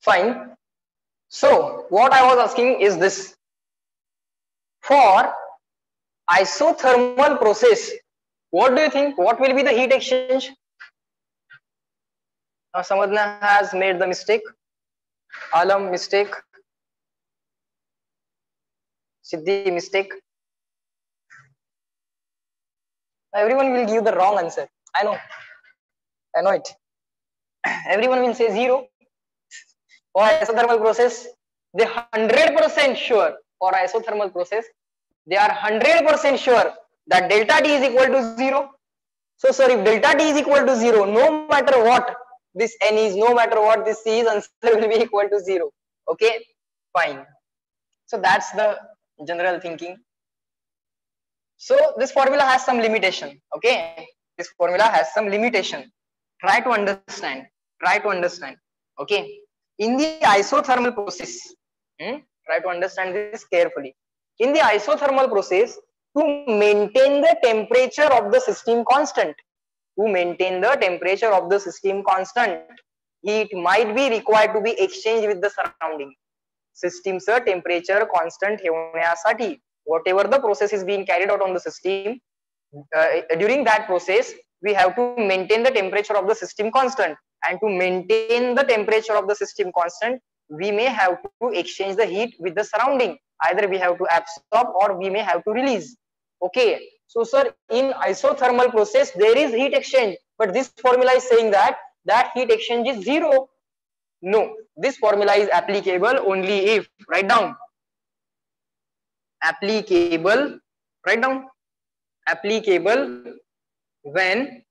Fine. So what I was asking is this: for isothermal process, what do you think? What will be the heat exchange? Now Samadna has made the mistake. Alam mistake. Siddhi mistake. Everyone will give the wrong answer. I know it. Everyone will say 0 for isothermal process. They 100% sure for isothermal process. They are 100% sure that delta T is equal to 0. So sir, if delta T is equal to 0, no matter what this N is, no matter what this C is, answer will be equal to 0. Okay, fine. So that's the general thinking. So this formula has some limitation. Okay, this formula has some limitation. Try to understand. Okay, in the isothermal process, try to understand this carefully. In the isothermal process, to maintain the temperature of the system constant, heat might be required to be exchanged with the surrounding. System च temperature constant ठेवण्यासाठी whatever the process is being carried out on the system, during that process we have to maintain the temperature of the system constant, and to maintain the temperature of the system constant we may have to exchange the heat with the surrounding. Either we have to absorb or we may have to release. Okay, so sir, in isothermal process there is heat exchange, but this formula is saying that heat exchange is 0. No, this formula is applicable only if, write down, applicable when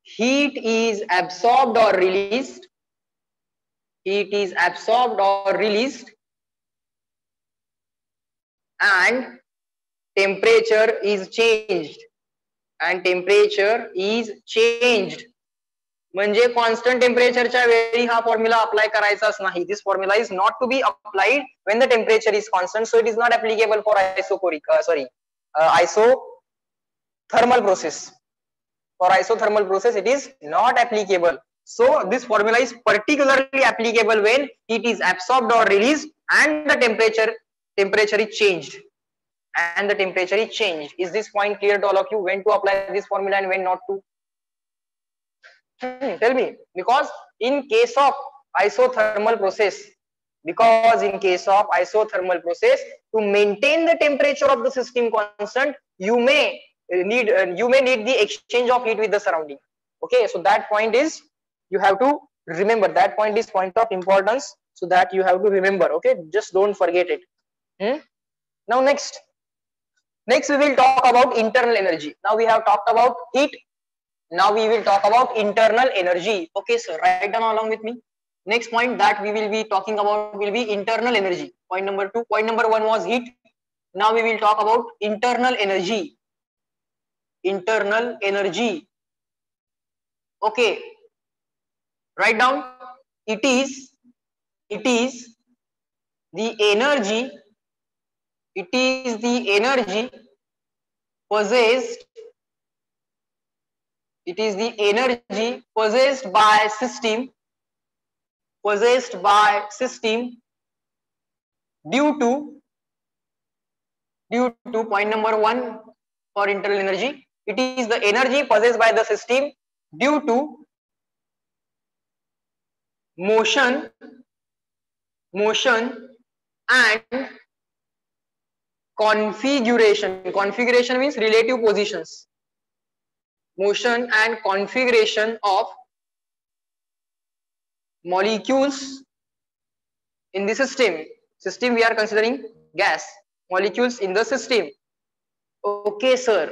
heat is absorbed or released, and temperature is changed, म्हणजे constant टेम्परेचरच्या वेळी हा formula apply करायचाच नाही. This formula is not to be applied when the temperature is constant, so it is not applicable for isothermal process. For isothermal process it is not applicable. So this formula is particularly applicable when heat is absorbed or released and the temperature is changed. Is this point clear to all of you? When to apply this formula and when not to? Tell me. Because in case of isothermal process, to maintain the temperature of the system constant, you may need the exchange of heat with the surrounding. Okay, so that point is, you have to remember, that point is point of importance, so that you have to remember. Okay, just don't forget it. Now next we will talk about internal energy. Now we have talked about heat. Now we will talk about internal energy. Okay, so write down along with me. Next point that we will be talking about will be internal energy. Point number 2. Point number 1 was heat. Now we will talk about internal energy. Okay, write down. It is the energy possessed. It is the energy possessed by system due to point number 1 for internal energy. It is the energy possessed by the system due to motion and configuration. Configuration means relative positions. Motion and configuration of molecules in the system. We are considering gas, molecules in the system. Okay, sir.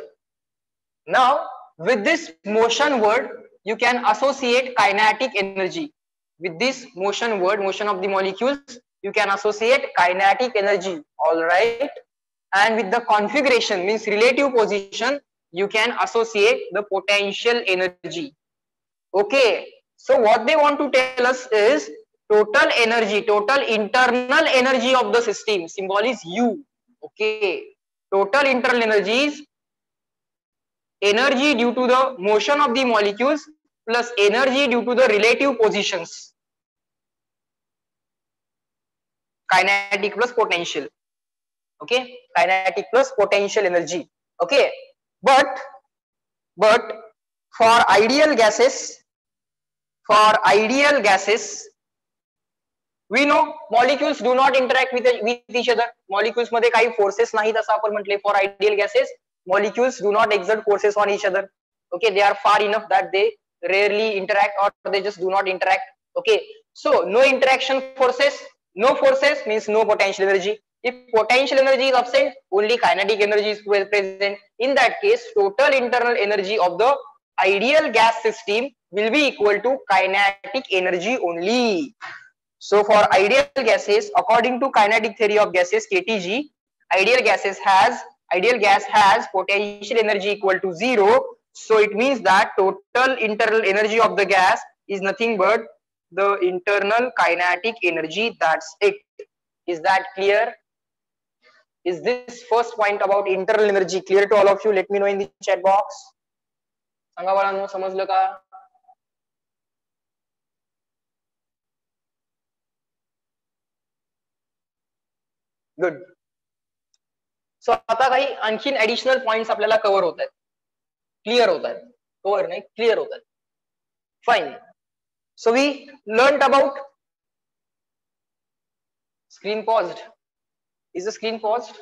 Now with this motion word you can associate kinetic energy. With this motion word, motion of the molecules, you can associate kinetic energy. All right. And with the configuration means relative position, you can associate the potential energy. Okay, so what they want to tell us is total energy, total internal energy of the system. Symbol is U. Okay, total internal energy is energy due to the motion of the molecules plus energy due to the relative positions. Kinetic plus potential. Okay, kinetic plus potential energy. Okay, but for ideal gases, we know molecules do not interact with each other. Molecules मध्ये काही forces नाहीत असं आपण म्हटले. For ideal gases, molecules do not exert forces on each other. Okay, they are far enough that they rarely interact or they just do not interact. Okay, so no interaction forces, no forces means no potential energy. If potential energy is absent, only kinetic energy is present. In that case, total internal energy of the ideal gas system will be equal to kinetic energy only. So for ideal gases, according to kinetic theory of gases (KTG), ideal gas has potential energy equal to 0. So it means that total internal energy of the gas is nothing but the internal kinetic energy. That's it. Is that clear? Is this first point about internal energy clear to all of you? Let me know in the chat box. सांगा बाळांनो, समजलं का? Good. सो आता काही आणखीन additional points आपल्याला cover होत आहेत, clear होत आहेत. कव्हर नाही, क्लिअर होत आहेत. Fine. So we learned about screen paused. Is the screen paused?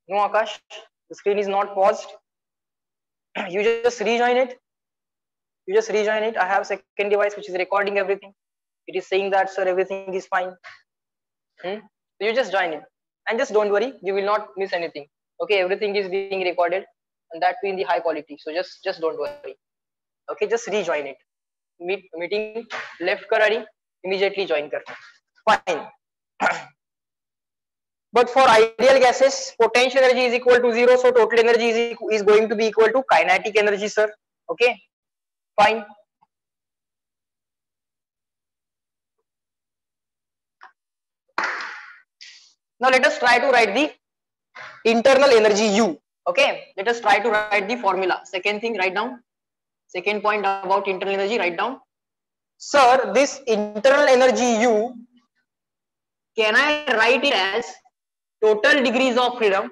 No, Akash, the screen is not paused. You just rejoin it. I have second device which is recording everything. It is saying that sir everything is fine. You just join it and just don't worry, you will not miss anything. Okay, everything is being recorded and that too in the high quality. So just don't worry. Okay, just rejoin it. Meeting left kar आणि immediately join kar. Fine. But for ideal gases, potential energy is equal to 0, so total energy is going to be equal to kinetic energy, sir. Okay, fine. Now let us try to write the internal energy U. Okay, let us try to write the formula. Second thing, write down. Second point about internal energy, write down. Sir, this internal energy U, can I write it as total degrees of freedom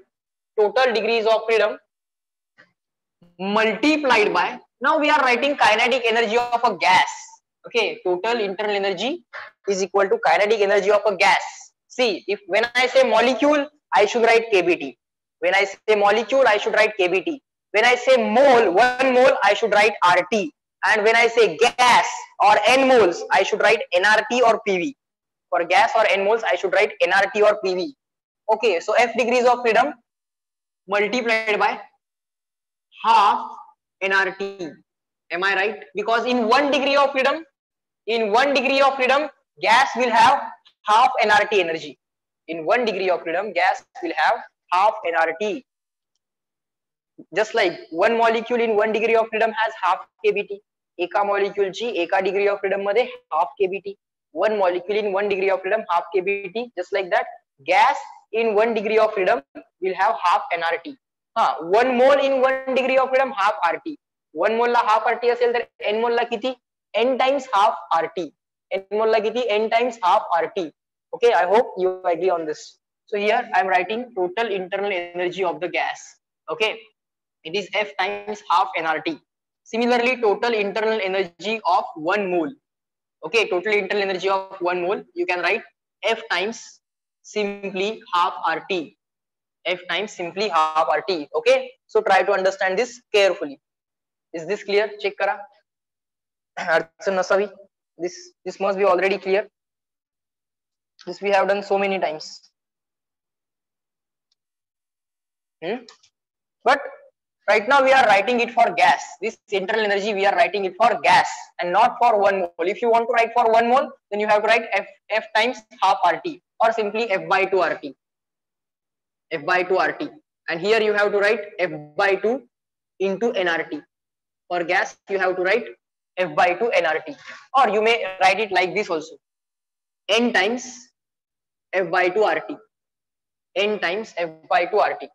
multiplied by, now we are writing kinetic energy of a gas. Okay, total internal energy is equal to kinetic energy of a gas. See, if when I say molecule, I should write kBT. When I say molecule, I should write kBT. When I say mole, 1 mole, I should write RT. And when I say gas or n moles, I should write nRT or PV. For gas or n moles, I should write nRT or PV. Okay, so F degrees of freedom multiplied by half nRT. Am I right? Because in 1 degree of freedom, gas will have half nRT energy. In 1 degree of freedom, gas will have half nRT. Just like one molecule in 1 degree of freedom has half kBT. एका molecule ची एका degree of freedom मध्ये half kBT. One molecule in 1 degree of freedom half kBT. Just like that, gas in 1 degree of freedom will have half nRT. 1 mole in 1 degree of freedom half RT. 1 mole La half RT असेल तर n mole ला किती? n times half RT. n mole ला किती? n times half RT. Okay, I hope you agree on this. So here I am writing total internal energy of the gas. Okay, it is F times half nRT. Similarly, total internal energy of 1 mole. Okay, total internal energy of 1 mole, you can write F times simply half RT. F times simply half RT. Okay, so try to understand this carefully. Is this clear? Check kara. Archan nasavi. This must be already clear. This we have done so many times. But right now we are writing it for gas. This internal energy we are writing it for gas and not for 1 mole. If you want to write for 1 mole, then you have to write F times half RT or simply F by 2 RT. F by 2 RT. And here you have to write F by 2 into nRT. For gas, you have to write F by 2 nRT. Or you may write it like this also. N times F by 2 RT. N times F by 2 RT.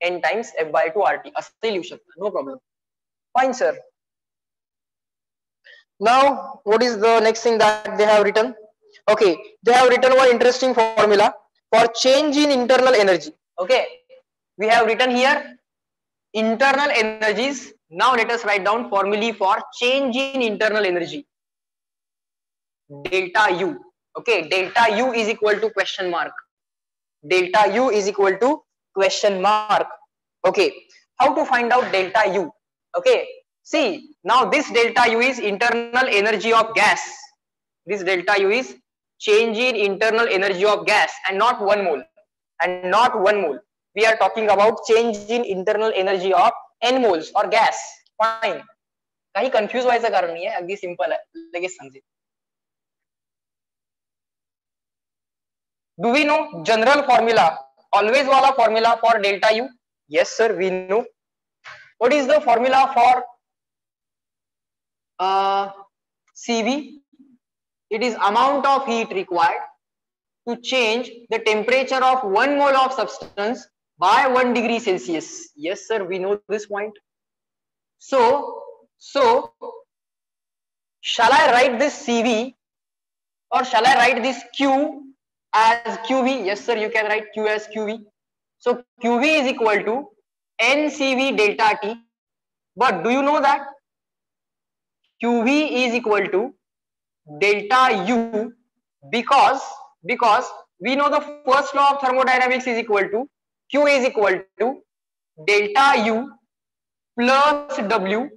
N times F by 2 RT. असं लिहू शकता. No problem. Fine, sir. Now, what is the next thing that they have written? Okay, they have written one interesting formula for change in internal energy. Okay, we have written here internal energies. Now let us write down formulae for change in internal energy. Delta U. Okay, delta U is equal to question mark. Delta U is equal to question mark. Okay, how to find out delta U? Okay, see, now this delta U is internal energy of gas. This delta U is change in internal energy of gas and not 1 mole. And not 1 mole. We are talking about change in internal energy of n moles or gas. Fine. काही confuse व्हायचं कारण नाही आहे, अगदी simple आहे, लगेच समजेल. Do we know general formula, always wala formula for delta U? Yes, sir, we know. What is the formula for CV? It is amount of heat required to change the temperature of 1 mole of substance by 1 degree Celsius. Yes, sir, we know this point. So shall I write this CV or shall I write this Q as QV? Yes, sir, you can write Q as QV. So QV is equal to NCV delta T. But do you know that QV is equal to delta U because we know the first law of thermodynamics is equal to Q is equal to delta U plus W,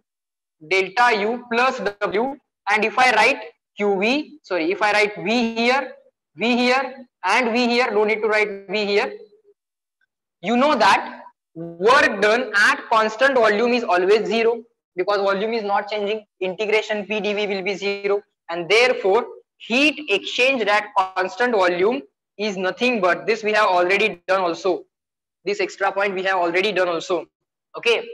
delta U plus W, and if I write QV, sorry, if I write V here and V here, no need to write V here, you know that work done at constant volume is always 0 because volume is not changing. Integration P dV will be 0, and therefore heat exchanged at constant volume is nothing but this. We have already done also. This extra point we have already done also. Okay.